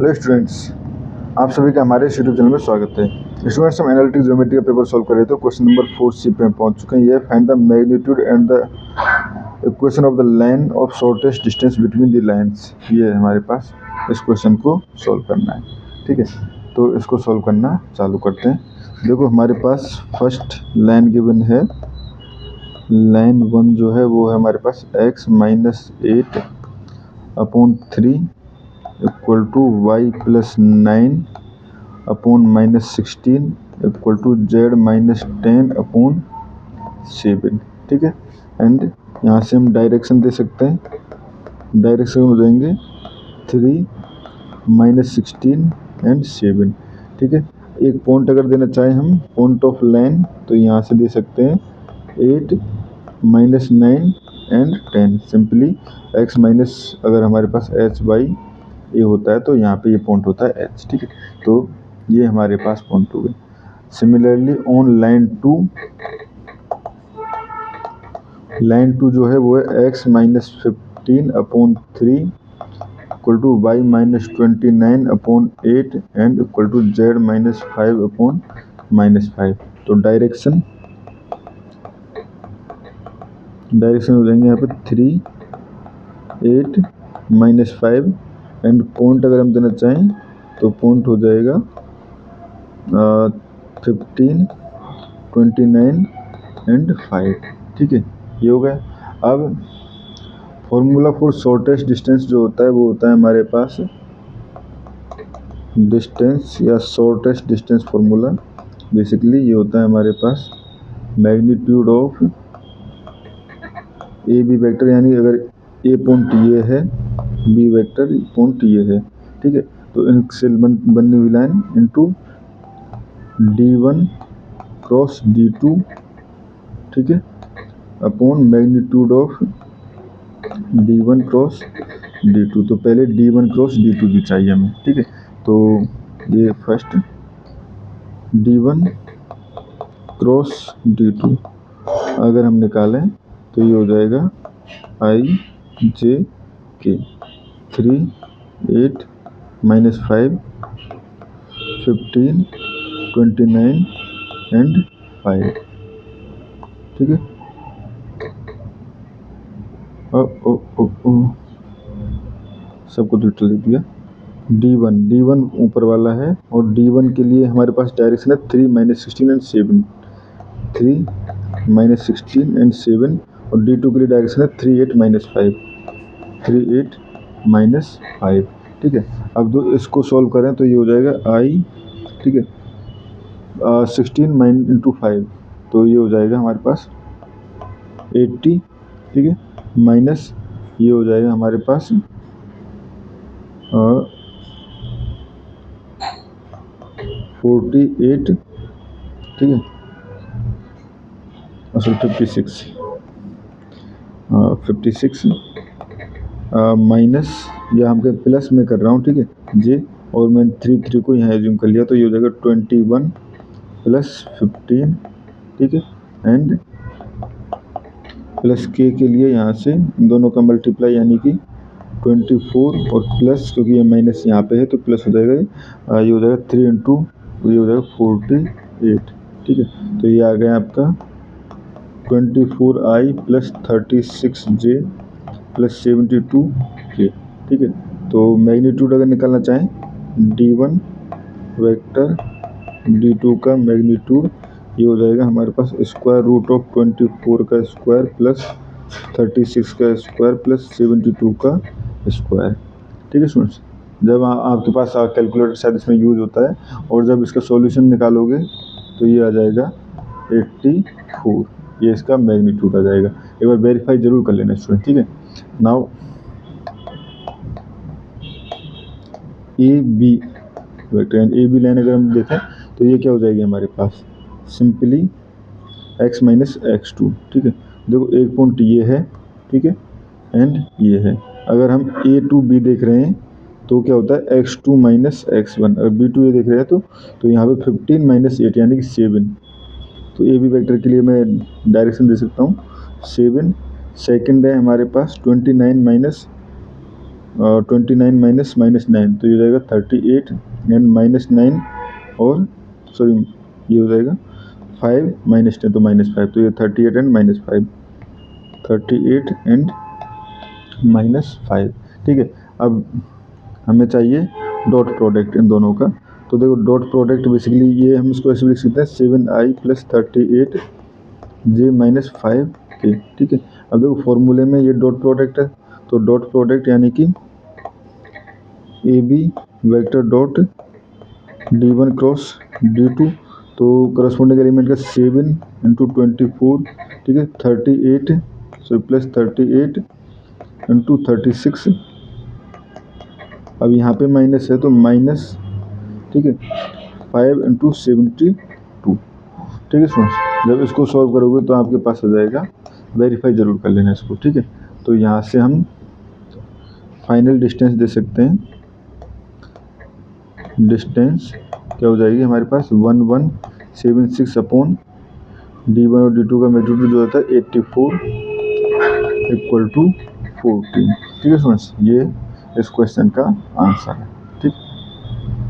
Hello students, आप सभी का हमारे यूट्यूब चैनल में स्वागत है। स्टूडेंट्स, हम एनालिटिक ज्योमेट्री का पेपर सॉल्व कर रहे थे। क्वेश्चन नंबर 4C पे हम पहुंच चुके हैं। ये find the magnitude and the equation of the line of shortest distance between the lines. ये है हमारे पास, इस क्वेश्चन को सॉल्व करना है। ठीक है, तो इसको सॉल्व करना चालू करते हैं। देखो, हमारे पास फर्स्ट लाइन गिवन है। लाइन 1 जो है वो है हमारे पास x - 8 upon 3 equal to Y plus 9 upon -16 equal to z -10 upon 7। ठीक है, एंड यहाँ से हम डायरेक्शन दे सकते हैं। डायरेक्शन हो जाएंगे 3 -16 एंड 7। ठीक है, एक पॉइंट अगर देना चाहें हम, पॉइंट ऑफ लाइन, तो यहाँ से दे सकते हैं 8 -9 एंड 10। सिंपली x माइनस, अगर हमारे पास h बाई ए होता है तो यहाँ पे ये पॉइंट होता है h। ठीक है, तो ये हमारे पास पॉइंट हो गए। सिमिलरली ऑन लाइन 2 जो है वो है x -15 upon 3 equal to Y -29 upon 8 and equal to z -5 upon -5। तो डायरेक्शन हो जाएंगे यहाँ पे 3 8 -5 एंड पॉइंट अगर हम देना चाहें तो पॉइंट हो जाएगा 15 29 एंड 5। ठीक है, ये हो गया। अब फॉर्मूला फॉर शॉर्टेस्ट डिस्टेंस जो होता है वो होता है हमारे पास डिस्टेंस या शॉर्टेस्ट डिस्टेंस फॉर्मूला। बेसिकली ये होता है हमारे पास magnitude of A B vector, यानी अगर ए पॉइंट ये है, बी वेक्टर पॉइंट ये है। ठीक है, तो इनसे बनने हुई line into d1 cross d2। ठीक है, upon magnitude of d1 cross d2। तो पहले d1 क्रॉस d2 भी चाहिए हमें। ठीक है, तो ये फर्स्ट d1 क्रॉस d2 अगर हम निकालें तो ये हो जाएगा i j k 3 8 -5 15 29 एंड 5। ठीक है, सबको डिटेल दे दिया। d1 ऊपर वाला है और d1 के लिए हमारे पास डायरेक्शन है 3 -16 एंड 7। 3 -16 एंड 7 और d2 के लिए डायरेक्शन है 3 8 -5। 3 8 -5। ठीक है, अब जो इसको सॉल्व करें तो ये हो जाएगा i, ठीक है, 16 × 5, तो ये हो जाएगा हमारे पास 80। ठीक है, माइनस ये हो जाएगा हमारे पास 48। ठीक है, असल 56 माइनस, या हम प्लस में कर रहा हूँ। ठीक है, जे, और मैंने 3 को यहाँ एज्यूम कर लिया, तो ये हो जाएगा 21 + 15। ठीक है, एंड प्लस के लिए यहाँ से दोनों का मल्टीप्लाई, यानी कि 24 और प्लस, क्योंकि ये माइनस यहाँ पे है तो प्लस हो जाएगा। ये हो जाएगा 3 × 2, ये हो जाएगा 48। ठीक है, तो ये आ गया आपका 24i + 36j + 72k। ठीक है, तो मैग्नीट्यूड अगर निकालना चाहें, d1 वेक्टर d2 का मैग्नीट्यूड ये हो जाएगा हमारे पास √24 का स्क्वायर प्लस 36 का स्क्वायर प्लस 72 का स्क्वायर। ठीक है स्टूडेंट्स, जब आपके पास कैलकुलेटर शायद इसमें यूज होता है, और जब इसका सॉल्यूशन निकालोगे तो ये आ जाएगा 84। ये इसका मैग्नीट्यूड आ जाएगा। एक बार वेरीफाई जरूर कर लेना स्टूडेंट। ठीक है, now A B vector and A B line अगर हम देखें तो ये क्या हो जाएगी हमारे पास, सिंपली x - x2। ठीक है, देखो एक पॉइंट ये है, ठीक है, एंड ये है। अगर हम a to b देख रहे हैं तो क्या होता है x2 - x1। अगर b to a देख रहे हैं तो यहाँ पे 15 - 8 यानी कि 7। तो ए बी वेक्टर के लिए मैं डायरेक्शन दे सकता हूँ 7। सेकंड है हमारे पास 29 - 29 माइनस माइनस 9, तो ये हो जाएगा 38 एंड माइनस 9, और सॉरी ये हो जाएगा 5 माइनस 10, तो -5, तो ये 38 एंड -5, 38 एंड -5। ठीक है, अब हमें चाहिए डॉट प्रोडक्ट इन दोनों का। तो देखो डॉट प्रोडक्ट बेसिकली ये हम इसको ऐसे लिख सकते हैं 7i + 38j - 5k। ठीक है, अब देखो फॉर्मूले में ये डॉट प्रोडक्ट है, तो डॉट प्रोडक्ट यानी कि AB vector dot D1 cross D2, तो करस्पॉन्डिंग एलिमेंट का 7 × 24, ठीक है, 38 प्लस 38 × 36। अब यहाँ पे माइनस है तो माइनस, ठीक है, 5 × 72। ठीक है स्टूडेंट्स, जब इसको सॉल्व करोगे तो आपके पास हो जाएगा। वेरीफाई जरूर कर लेना इसको। ठीक है, तो यहाँ से हम फाइनल डिस्टेंस दे सकते हैं। डिस्टेंस क्या हो जाएगी हमारे पास 1176 अपॉन D1 और D2 का मैग्नीट्यूड जो होता है 84 = 14। ठीक है स्टूडेंट्स, ये इस क्वेश्चन का आंसर है।